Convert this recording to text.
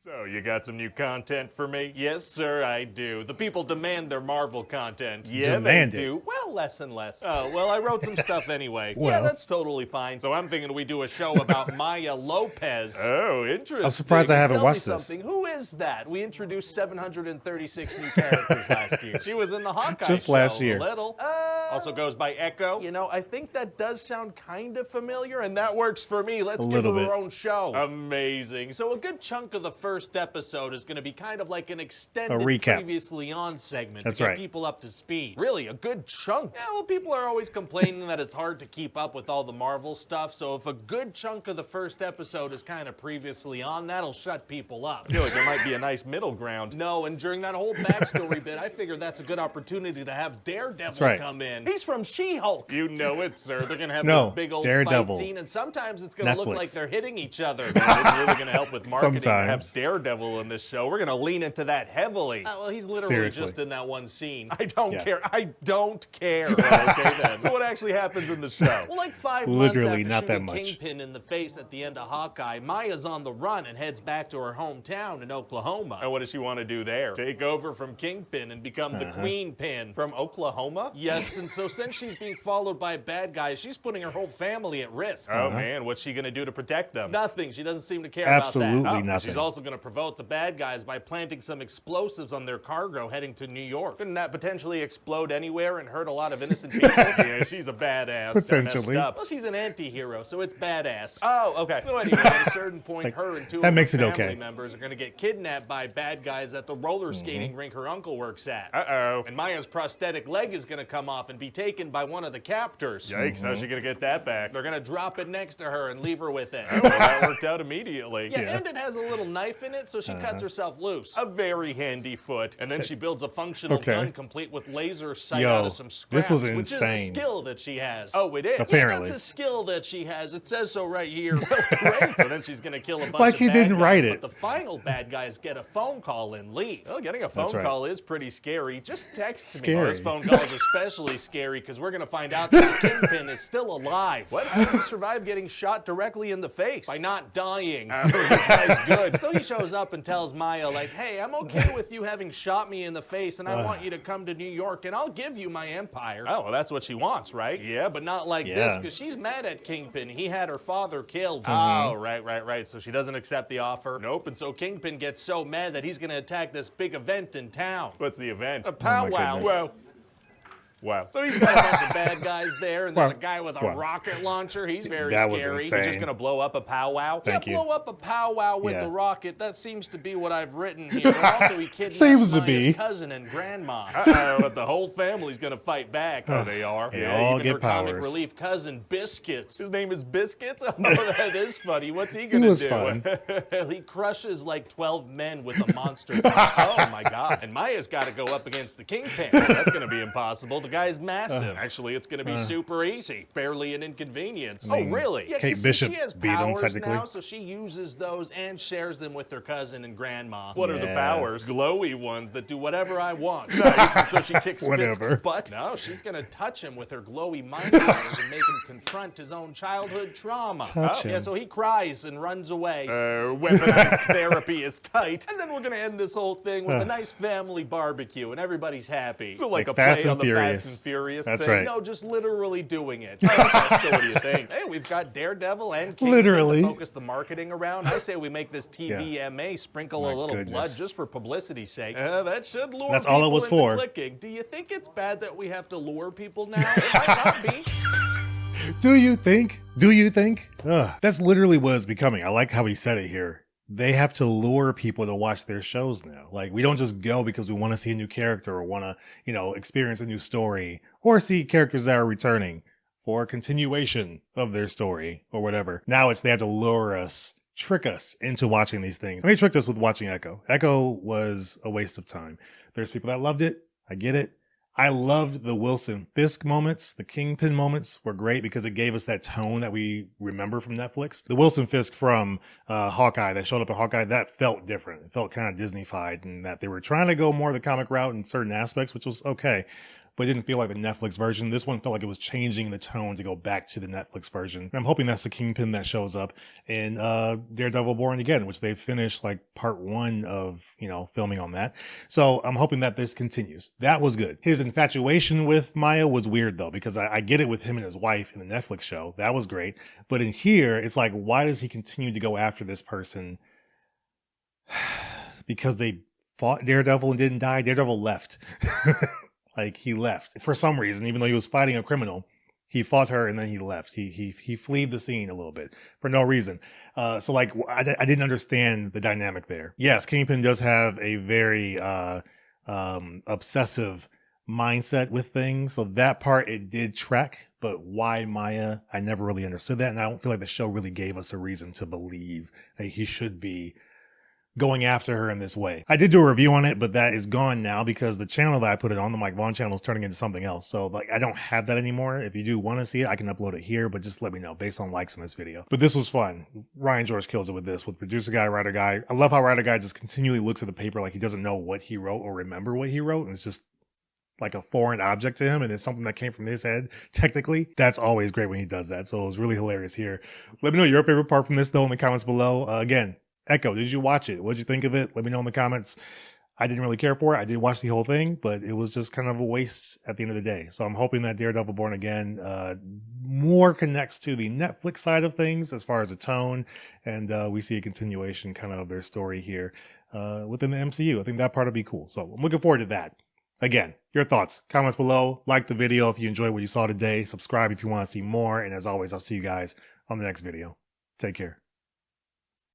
So, you got some new content for me? Yes, sir, I do. The people demand their Marvel content. Yeah, they do. Well, less and less. Oh, well, I wrote some stuff anyway. Yeah, that's totally fine. So I'm thinking we do a show about Maya Lopez. Oh, interesting. I'm surprised I haven't watched this. Who is that? We introduced 736 new characters last year. She was in the Hawkeye just show, last year. A little. Also goes by Echo. You know, I think that does sound kind of familiar, and that works for me. Let's give her her own show. Amazing. So a good chunk of the first episode is going to be kind of like an extended recap. Previously on segment That's to get right. people up to speed. Really, a good chunk. Yeah, well, people are always complaining that it's hard to keep up with all the Marvel stuff, so if a good chunk of the first episode is kind of previously on, that'll shut people up. I feel like there might be a nice middle ground. No, and during that whole backstory bit, I figured that's a good opportunity to have Daredevil come in. He's from She-Hulk. You know it, sir. They're going to have this big old Daredevil. fight scene, and sometimes it's going to look like they're hitting each other. It's really going to help with marketing to have Daredevil in this show. We're going to lean into that heavily. Well, he's literally just in that one scene. I don't care. I don't care. Okay, then. So what actually happens in the show? Well, like 5 months after not that shooting much. Kingpin in the face at the end of Hawkeye, Maya's on the run and heads back to her hometown in Oklahoma. And what does she want to do there? Take over from Kingpin and become the Queen Pin. From Oklahoma? Yes, and so since she's being followed by bad guys, she's putting her whole family at risk. Oh, man, what's she going to do to protect them? Nothing. She doesn't seem to care about that. Absolutely nothing. She's also going to provoke the bad guys by planting some explosives on their cargo heading to New York. Couldn't that potentially explode anywhere and hurt a lot of innocent people? Yeah, she's a badass. Potentially. Well, she's an anti-hero, so it's badass. Oh, okay. So anyway, at a certain point, her and two of her family members are going to get kidnapped by bad guys at the roller skating rink her uncle works at. Uh-oh. And Maya's prosthetic leg is going to come off and be taken by one of the captors. Yikes, how's she going to get that back? They're going to drop it next to her and leave her with it. Oh, well, that worked out immediately. Yeah, and it has a little knife in it, so she cuts herself loose. A very handy foot. And then she builds a functional gun complete with laser sight out of some scraps. This was insane. Which is a skill that she has. Oh, it is? Apparently. Yeah, that's a skill that she has. It says so right here. Great. So then she's going to kill a bunch like of he bad didn't guys, write it. But the final bad guys get a phone call and leave. Well, getting a phone call is pretty scary. Just text me. This phone call is especially scary because we're going to find out that the Kingpin is still alive. What? How did he survive getting shot directly in the face? By not dying. This guy's good. So he shows up and tells Maya, like, hey, I'm okay with you having shot me in the face, and I want you to come to New York, and I'll give you my empire. Oh, well, that's what she wants, right? Yeah, but not like this, because she's mad at Kingpin. He had her father killed. Oh, right. So she doesn't accept the offer? Nope. And so Kingpin gets so mad that he's going to attack this big event in town. What's the event? A powwow. Wow. So he's got a bunch of bad guys there, and there's a guy with a rocket launcher. He's very scary. Was insane. He's just going to blow up a powwow. Thank you. Blow up a powwow with the rocket. That seems to be what I've written here. And also, he kidnaps Maya's cousin and grandma. But the whole family's going to fight back. Oh, they are? They all even get her powers. comic relief cousin, Biscuits. His name is Biscuits? Oh, that is funny. What's he going to do? Fun. He crushes like 12 men with a monster. Oh, my God. And Maya's got to go up against the Kingpin. That's going to be impossible. The guy's massive. Actually, it's going to be super easy. Barely an inconvenience. Oh, really? Yeah, Kate Bishop she has beat him, technically. now, so she uses those and shares them with her cousin and grandma. What are the powers? Glowy ones that do whatever I want. Nice. So she kicks Fisk's butt. No, she's going to touch him with her glowy mind powers and make him confront his own childhood trauma. Yeah, so he cries and runs away. Weaponized therapy is tight. And then we're going to end this whole thing with a nice family barbecue, and everybody's happy. So like a play on the Fast and Furious That's right. No, just literally doing it. So what do you think? Hey, we've got Daredevil and Kingpin to focus the marketing around. I say we make this TVMA sprinkle a little blood just for publicity's sake. That should lure That's people all it was into for. clicking. Do you think it's bad that we have to lure people now? It might not be. Do you think? That's literally what it's becoming. I like how he said it here. They have to lure people to watch their shows now. Like, we don't just go because we want to see a new character or want to, experience a new story or see characters that are returning for a continuation of their story or whatever. Now they have to lure us, trick us into watching these things. And they tricked us with watching Echo. Echo was a waste of time. There's people that loved it. I get it. I loved the Wilson Fisk moments. The Kingpin moments were great because it gave us that tone that we remember from Netflix. The Wilson Fisk from Hawkeye that showed up in Hawkeye, that felt different. It felt kind of Disney-fied in that they were trying to go more the comic route in certain aspects, which was okay. but it didn't feel like the Netflix version. This one felt like it was changing the tone to go back to the Netflix version. And I'm hoping that's the Kingpin that shows up in Daredevil Born Again, which they finished like part 1 of, filming on that. So I'm hoping that this continues. That was good. His infatuation with Maya was weird though, because I get it with him and his wife in the Netflix show. That was great. But in here, it's like, why does he continue to go after this person? Because they fought Daredevil and didn't die. Daredevil left. Like, he left for some reason, even though he was fighting a criminal. He fought her and then he left. He fled the scene a little bit for no reason. So like, I didn't understand the dynamic there. Yes, Kingpin does have a very obsessive mindset with things. So that part, it did track. But why Maya? I never really understood that. And I don't feel like the show really gave us a reason to believe that he should be going after her in this way. I did do a review on it, but that is gone now because the channel that I put it on, the Mike Vaughn channel, is turning into something else. So like, I don't have that anymore. If you do want to see it, I can upload it here, but just let me know based on likes on this video. But this was fun. Ryan George kills it with this, with producer guy, writer guy. I love how writer guy just continually looks at the paper like he doesn't know what he wrote or remember what he wrote. And it's just like a foreign object to him, and it's something that came from his head. Technically, that's always great when he does that. So it was really hilarious here. Let me know your favorite part from this though in the comments below. Again, Echo, did you watch it? What'd you think of it? Let me know in the comments. I didn't really care for it. I did watch the whole thing, but it was just kind of a waste at the end of the day. So I'm hoping that Daredevil Born Again more connects to the Netflix side of things as far as the tone, and we see a continuation kind of their story here within the MCU. I think that part would be cool. So I'm looking forward to that. Again, your thoughts, comments below. Like the video if you enjoyed what you saw today. Subscribe if you want to see more. And as always, I'll see you guys on the next video. Take care.